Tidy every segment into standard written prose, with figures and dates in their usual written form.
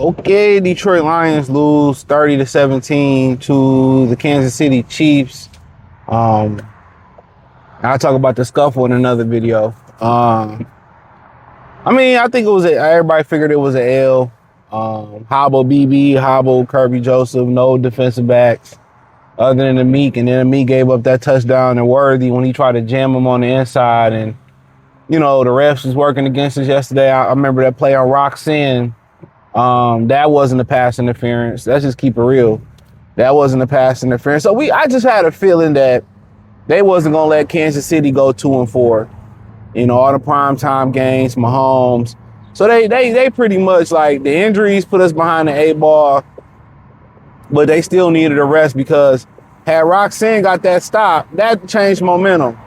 Okay, Detroit Lions lose 30-17 to the Kansas City Chiefs. I'll talk about the scuffle in another video. I think everybody figured it was an L. Hobble BB, Hobble Kirby Joseph, no defensive backs other than the Meek, and then the Meek gave up that touchdown to Worthy when he tried to jam him on the inside, and the refs was working against us yesterday. I remember that play on Roxanne. That wasn't a pass interference. Let's just keep it real. That wasn't a pass interference. So I just had a feeling that they wasn't gonna let Kansas City go 2-4. All the primetime games, Mahomes. So they pretty much, like, the injuries put us behind the 8 ball, but they still needed a rest because had Roxanne got that stop, that changed momentum.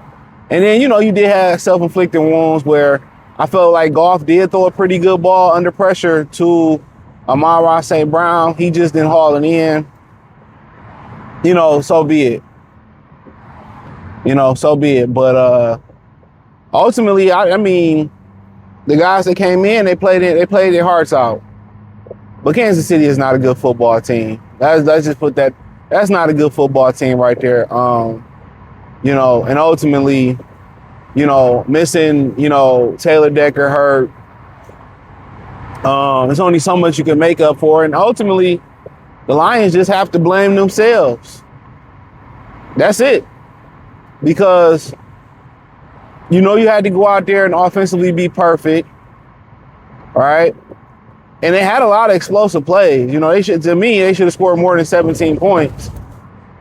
And then, you did have self-inflicted wounds where I felt like Goff did throw a pretty good ball under pressure to Amon-Ra St. Brown. He just didn't haul it in. So be it. So be it. But ultimately, the guys that came in, they played their hearts out. But Kansas City is not a good football team. Let's just put that. That's not a good football team right there. And ultimately, missing, Taylor Decker hurt. There's only so much you can make up for. And ultimately, the Lions just have to blame themselves. That's it. Because, you had to go out there and offensively be perfect. All right. And they had a lot of explosive plays. They should have scored more than 17 points.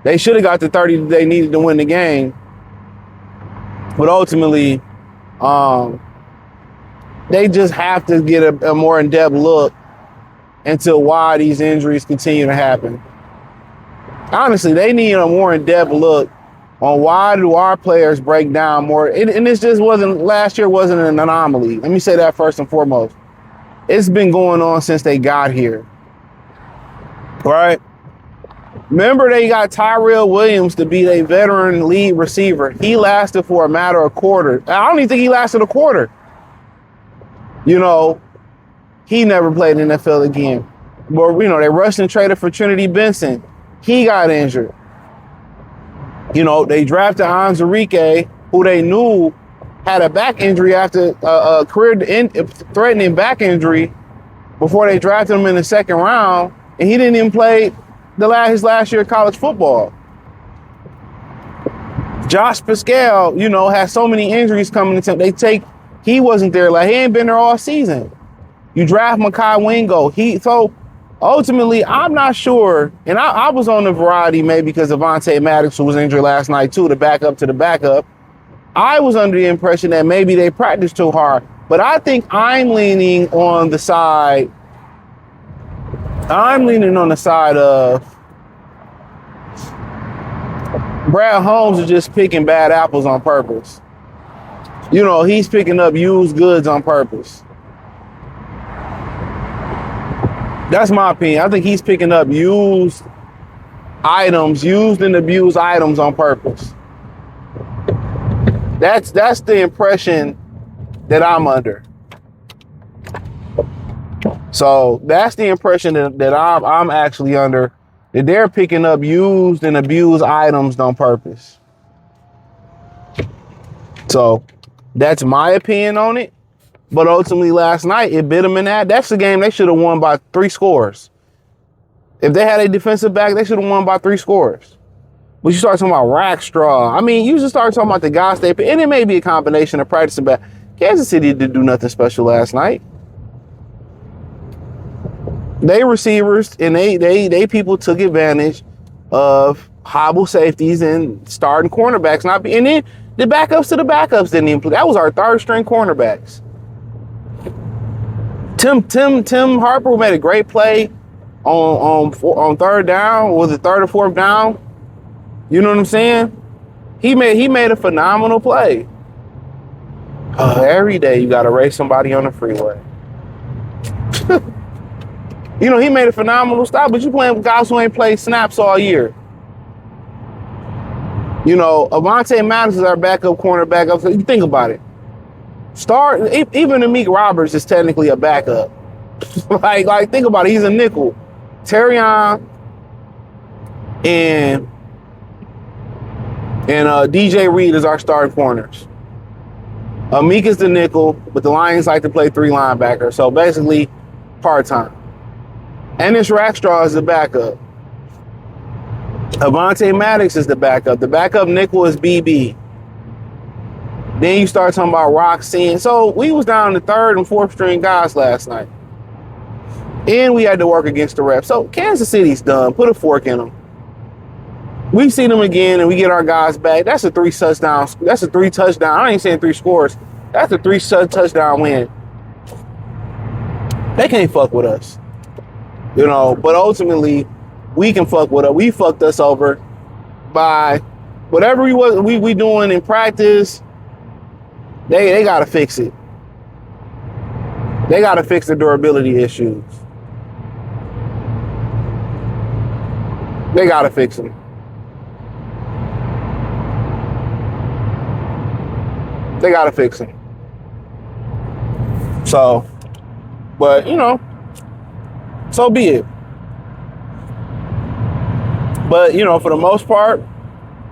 They should have got the 30 that they needed to win the game. But ultimately, they just have to get a more in-depth look into why these injuries continue to happen. Honestly, they need a more in-depth look on why do our players break down more. And this just last year wasn't an anomaly. Let me say that first and foremost. It's been going on since they got here. Right? Remember, they got Tyrell Williams to be a veteran lead receiver. He lasted for a matter of quarter. I don't even think he lasted a quarter. He never played in the NFL again. But, they rushed and traded for Trinity Benson. He got injured. They drafted Anzarike, who they knew had a back injury after a career-threatening back injury before they drafted him in the second round, and he didn't even play his last year of college football. Josh Pascal, has so many injuries coming to him. He wasn't there. Like, he ain't been there all season. You draft Mekhi Wingo. So ultimately, I'm not sure, and I was on the variety maybe because Avonte Maddox, who was injured last night too, the backup to the backup. I was under the impression that maybe they practiced too hard, but I think I'm leaning on the side of Brad Holmes is just picking bad apples on purpose. He's picking up used goods on purpose. That's my opinion. I think he's picking up used and abused items on purpose. That's the impression that I'm under. So that's the impression that I'm actually under, that they're picking up used and abused items on purpose. So that's my opinion on it. But ultimately last night, it bit them in that. That's the game they should have won by 3 scores. If they had a defensive back, they should have won by 3 scores. But you start talking about Rackstraw. You just start talking about the guys and it may be a combination of practicing back. Kansas City didn't do nothing special last night. They receivers and they people took advantage of hobble safeties and starting cornerbacks and then the backups to the backups didn't even play. That was our 3rd string cornerbacks. Tim Harper made a great play on 3rd down. Was it 3rd or 4th down? You know what I'm saying? He made a phenomenal play. Every day you gotta race somebody on the freeway. He made a phenomenal stop, but you playing with guys who ain't played snaps all year. Avonte Maddox is our backup cornerback. So you think about it. Even Amik Roberts is technically a backup. like think about it. He's a nickel. Terrion and DJ Reed is our starting corners. Meek is the nickel, but the Lions like to play 3 linebackers. So basically, part-time. And this Rackstraw is the backup. Avonte Maddox is the backup. The backup nickel is BB. Then you start talking about Roxanne. So we was down to 3rd and 4th string guys last night. And we had to work against the refs. So Kansas City's done. Put a fork in them. We see them again and we get our guys back. That's a 3 touchdowns. That's a 3 touchdown. I ain't saying 3 scores. That's a 3 touchdown win. They can't fuck with us. You know, but ultimately we can fuck with us. We fucked us over by whatever we doing in practice. They gotta fix it. They gotta fix the durability issues. They gotta fix them. They gotta fix them. So, but you know, so be it. But you know, for the most part,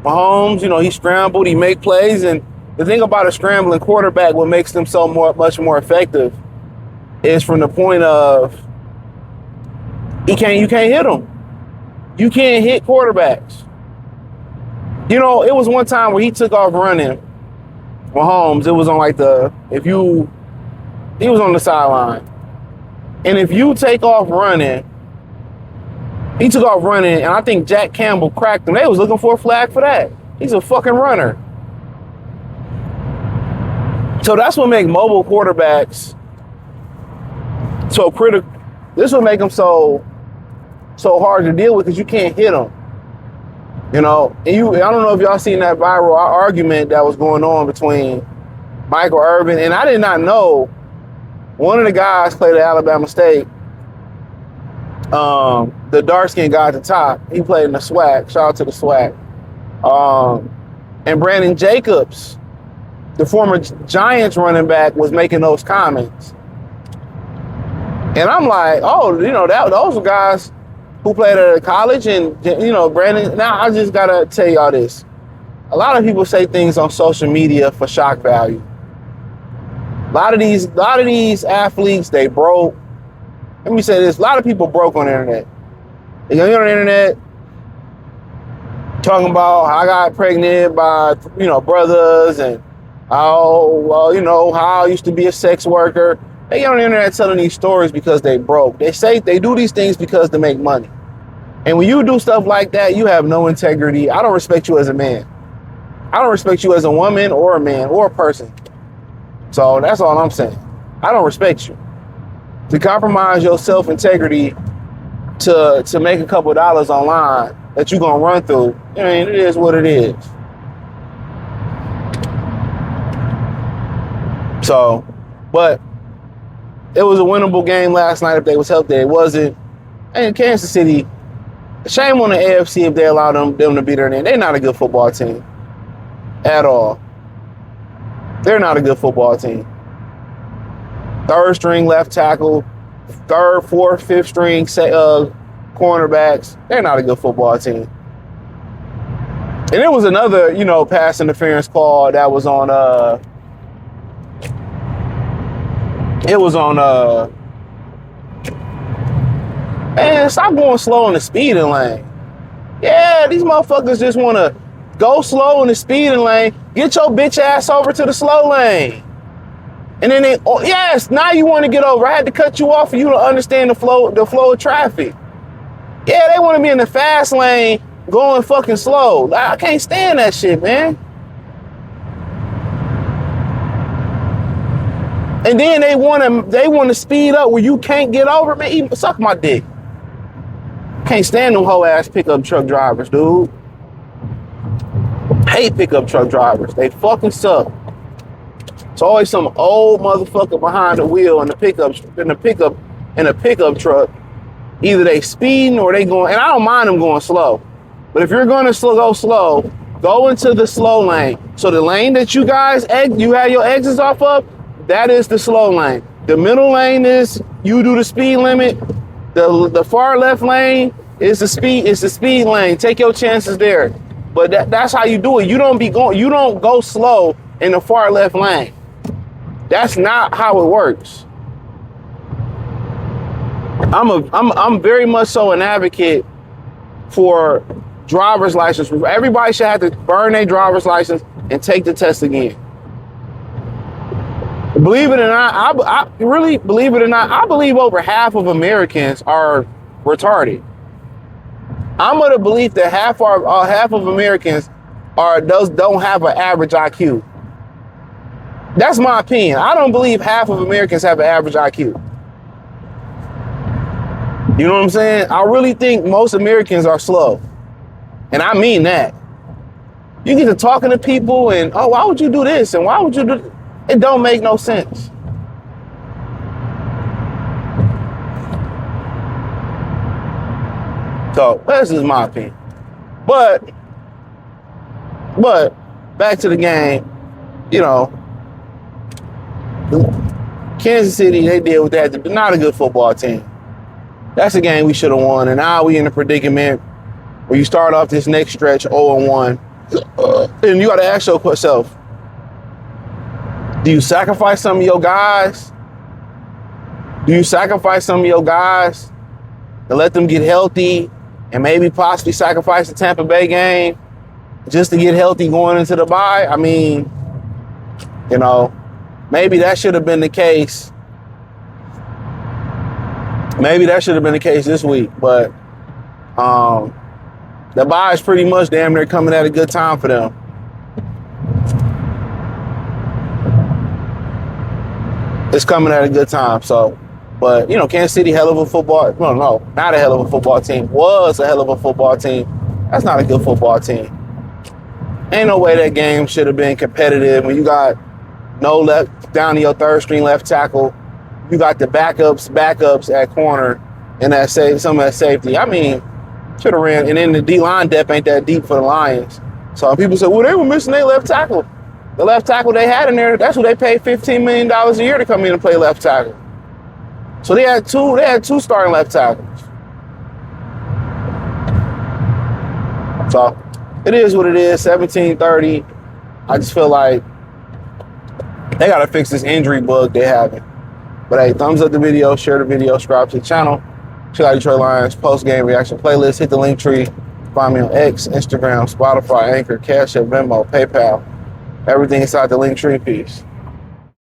Mahomes, you know, he scrambled, he make plays, and the thing about a scrambling quarterback, what makes them so much more effective, is from the point of you can't hit them. You can't hit quarterbacks. You know, it was one time where he took off running. Mahomes, it was on like he was on the sideline. And if you take off running, he took off running, and I think Jack Campbell cracked him. They was looking for a flag for that. He's a fucking runner. So that's what makes mobile quarterbacks so critical. This will make them so hard to deal with because you can't hit them. You know, and I don't know if y'all seen that viral argument that was going on between Michael Irvin, and I did not know one of the guys played at Alabama State. The dark-skinned guy at the top, he played in the SWAC. Shout out to the SWAC. And Brandon Jacobs, the former Giants running back, was making those comments. And I'm like, oh, you know, those are guys who played at a college, and you know, Brandon. Now I just gotta tell y'all this: a lot of people say things on social media for shock value. A lot of these athletes, they broke. Let me say this: a lot of people broke on the internet. They get on the internet talking about how I got pregnant by brothers, and how I used to be a sex worker. They get on the internet telling these stories because they broke. They say they do these things because to make money. And when you do stuff like that, you have no integrity. I don't respect you as a man. I don't respect you as a woman or a man or a person. So that's all I'm saying. I don't respect you. To compromise your self-integrity to make a couple of dollars online that you're going to run through, I mean, it is what it is. So, but it was a winnable game last night if they was healthy. It wasn't. And Kansas City, shame on the AFC if they allow them to be there. They're not a good football team at all. They're not a good football team. 3rd string left tackle, 3rd, 4th, 5th string cornerbacks. They're not a good football team. And it was another, pass interference call that was on. Man, stop going slow in the speeding lane. Yeah, these motherfuckers just want to go slow in the speeding lane. Get your bitch ass over to the slow lane. And then yes, now you want to get over. I had to cut you off for you to understand the flow of traffic. Yeah, they want to be in the fast lane going fucking slow. I can't stand that shit, man. And then they want to speed up where you can't get over. Man, even suck my dick. Can't stand them whole ass pickup truck drivers, dude. Hate pickup truck drivers. They fucking suck. It's always some old motherfucker behind the wheel in the pickup truck. Either they speeding or they going, and I don't mind them going slow. But if you're going to go slow, go into the slow lane. So the lane that you guys you have your exits off of, that is the slow lane. The middle lane is You do the speed limit. The far left lane is the speed lane. Take your chances there. But that's how you do it. You don't go slow in the far left lane. That's not how it works. I'm very much so an advocate for driver's license. Everybody should have to burn their driver's license and take the test again. Believe it or not, I really believe it or not, I believe over half of Americans are retarded. I'm of the belief that half of Americans don't have an average IQ. That's my opinion. I don't believe half of Americans have an average IQ. You know what I'm saying? I really think most Americans are slow. And I mean that. You get to talking to people and, oh, why would you do this? And why would you do this? It don't make no sense. So this is my opinion. But back to the game, you know, Kansas City, they deal with that. They're not a good football team. That's a game we should have won. And now we in a predicament where you start off this next stretch 0-1. And you got to ask yourself, do you sacrifice some of your guys? Do you sacrifice some of your guys to let them get healthy and maybe possibly sacrifice the Tampa Bay game just to get healthy going into the bye? I mean, you know, maybe that should have been the case. Maybe that should have been the case this week, but the bye is pretty much damn near coming at a good time for them. It's coming at a good time, so. But, you know, Kansas City, hell of a football. No, not a hell of a football team. Was a hell of a football team. That's not a good football team. Ain't no way that game should have been competitive when you got no left down to your third string left tackle. You got the backups at corner and some of that safety. I mean, should have ran. And then the D-line depth ain't that deep for the Lions. So people say, well, they were missing their left tackle. The left tackle they had in there, that's who they paid $15 million a year to come in and play left tackle. So they had two starting left tackles. So it is what it is, 17-30. I just feel like they got to fix this injury bug they having. But hey, thumbs up the video, share the video, subscribe to the channel. Check out Detroit Lions post-game reaction playlist. Hit the link tree. Find me on X, Instagram, Spotify, Anchor, Cash App, Venmo, PayPal. Everything inside the link tree. Peace.